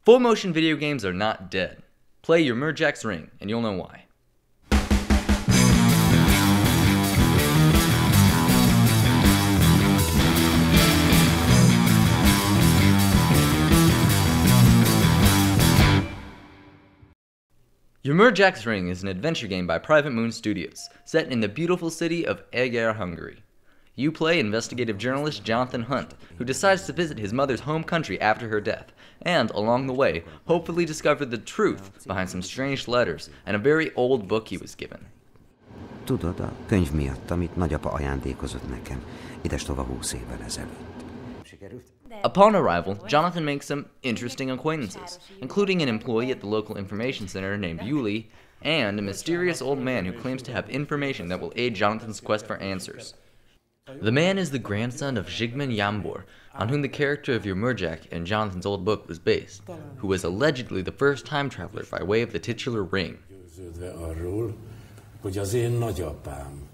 Full motion video games are not dead. Play Yoomurjak's Ring, and you'll know why. Yoomurjak's Ring is an adventure game by Private Moon Studios, set in the beautiful city of Eger, Hungary. You play investigative journalist Jonathan Hunt, who decides to visit his mother's home country after her death, and, along the way, hopefully discover the truth behind some strange letters and a very old book he was given. Tudod, a könyv miatt, amit nagyapa ajándékozott nekem, idestova 20 évvel ezelőtt. Upon arrival, Jonathan makes some interesting acquaintances, including an employee at the local information center named Yuli, and a mysterious old man who claims to have information that will aid Jonathan's quest for answers. The man is the grandson of Zsigmond Jámbor, on whom the character of Yoomurjak in Jonathan's old book was based, who was allegedly the first time traveler by way of the titular ring. Arról, hogy az én nagyapám,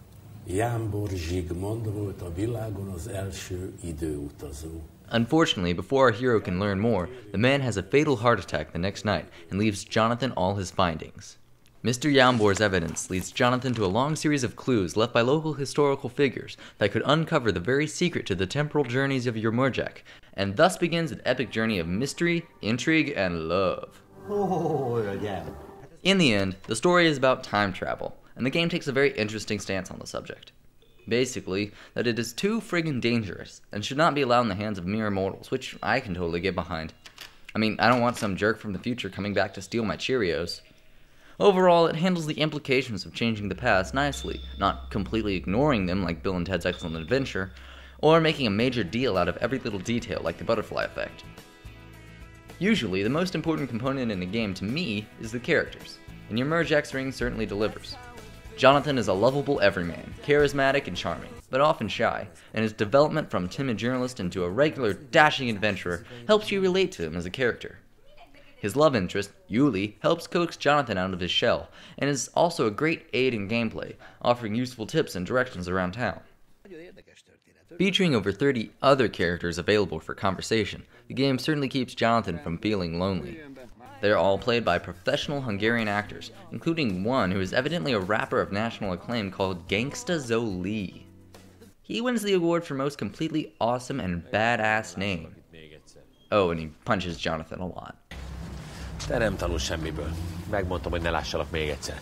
Jámbor Zsigmond volt a világon az első időutazó. Unfortunately, before our hero can learn more, the man has a fatal heart attack the next night and leaves Jonathan all his findings. Mr. Jámbor's evidence leads Jonathan to a long series of clues left by local historical figures that could uncover the very secret to the temporal journeys of Yoomurjak, and thus begins an epic journey of mystery, intrigue, and love. In the end, the story is about time travel, and the game takes a very interesting stance on the subject. Basically, that it is too friggin' dangerous, and should not be allowed in the hands of mere mortals, which I can totally get behind. I mean, I don't want some jerk from the future coming back to steal my Cheerios. Overall, it handles the implications of changing the past nicely, not completely ignoring them like Bill and Ted's Excellent Adventure, or making a major deal out of every little detail like the butterfly effect. Usually, the most important component in a game to me is the characters, and Yoomurjak's Ring certainly delivers. Jonathan is a lovable everyman, charismatic and charming, but often shy, and his development from timid journalist into a regular, dashing adventurer helps you relate to him as a character. His love interest, Yuli, helps coax Jonathan out of his shell, and is also a great aid in gameplay, offering useful tips and directions around town. Featuring over 30 other characters available for conversation, the game certainly keeps Jonathan from feeling lonely. They are all played by professional Hungarian actors, including one who is evidently a rapper of national acclaim called Gangsta Zoli. He wins the award for most completely awesome and badass name. Oh, and he punches Jonathan a lot. Te nem tanulsz semmiből. Megmondtam, hogy ne lássalak még egyszer.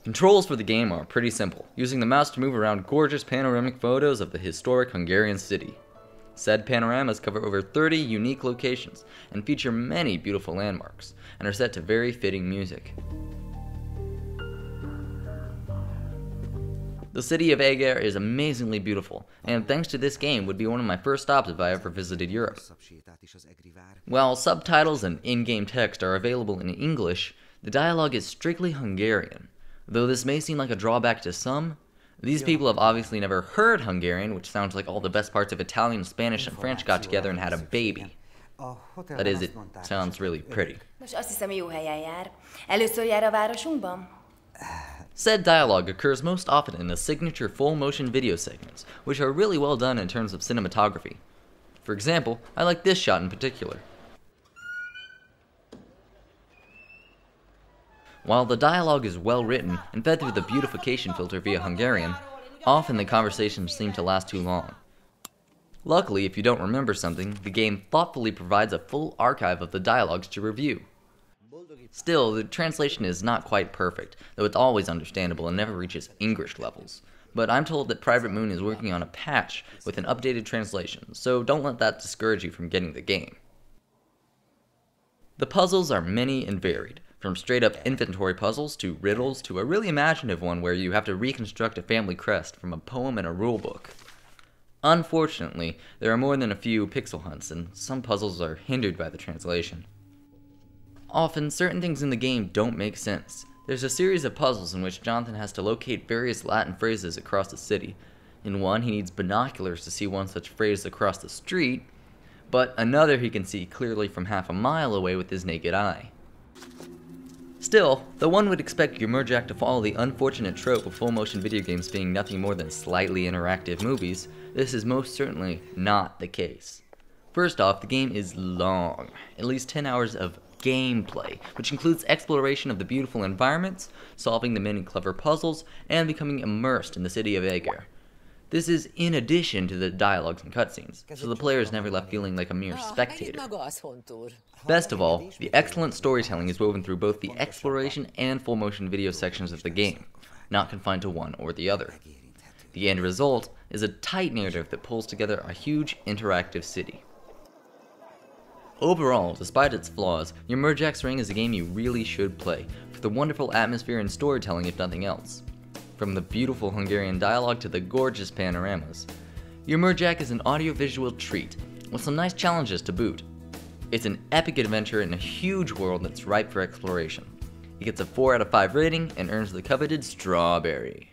Controls for the game are pretty simple, using the mouse to move around gorgeous panoramic photos of the historic Hungarian city. Said panoramas cover over 30 unique locations and feature many beautiful landmarks, and are set to very fitting music. The city of Eger is amazingly beautiful, and thanks to this game would be one of my first stops if I ever visited Europe. While subtitles and in-game text are available in English, the dialogue is strictly Hungarian. Though this may seem like a drawback to some, these people have obviously never heard Hungarian, which sounds like all the best parts of Italian, Spanish, and French got together and had a baby. That is, it sounds really pretty. Said dialogue occurs most often in the signature full-motion video segments, which are really well done in terms of cinematography. For example, I like this shot in particular. While the dialogue is well written and fed through the beautification filter via Hungarian, often the conversations seem to last too long. Luckily, if you don't remember something, the game thoughtfully provides a full archive of the dialogues to review. Still, the translation is not quite perfect, though it's always understandable and never reaches English levels. But I'm told that Private Moon is working on a patch with an updated translation, so don't let that discourage you from getting the game. The puzzles are many and varied, from straight-up inventory puzzles to riddles to a really imaginative one where you have to reconstruct a family crest from a poem in a rulebook. Unfortunately, there are more than a few pixel hunts, and some puzzles are hindered by the translation. Often, certain things in the game don't make sense. There's a series of puzzles in which Jonathan has to locate various Latin phrases across the city. In one, he needs binoculars to see one such phrase across the street, but another he can see clearly from half a mile away with his naked eye. Still, though one would expect Yoomurjak to follow the unfortunate trope of full-motion video games being nothing more than slightly interactive movies, this is most certainly not the case. First off, the game is long, at least 10 hours of gameplay, which includes exploration of the beautiful environments, solving the many clever puzzles, and becoming immersed in the city of Eger. This is in addition to the dialogues and cutscenes, so the player is never left feeling like a mere spectator. Best of all, the excellent storytelling is woven through both the exploration and full motion video sections of the game, not confined to one or the other. The end result is a tight narrative that pulls together a huge interactive city. Overall, despite its flaws, Yoomurjak's Ring is a game you really should play, for the wonderful atmosphere and storytelling if nothing else. From the beautiful Hungarian dialogue to the gorgeous panoramas, Yoomurjak is an audiovisual treat, with some nice challenges to boot. It's an epic adventure in a huge world that's ripe for exploration. It gets a 4 out of 5 rating and earns the coveted Strawberry.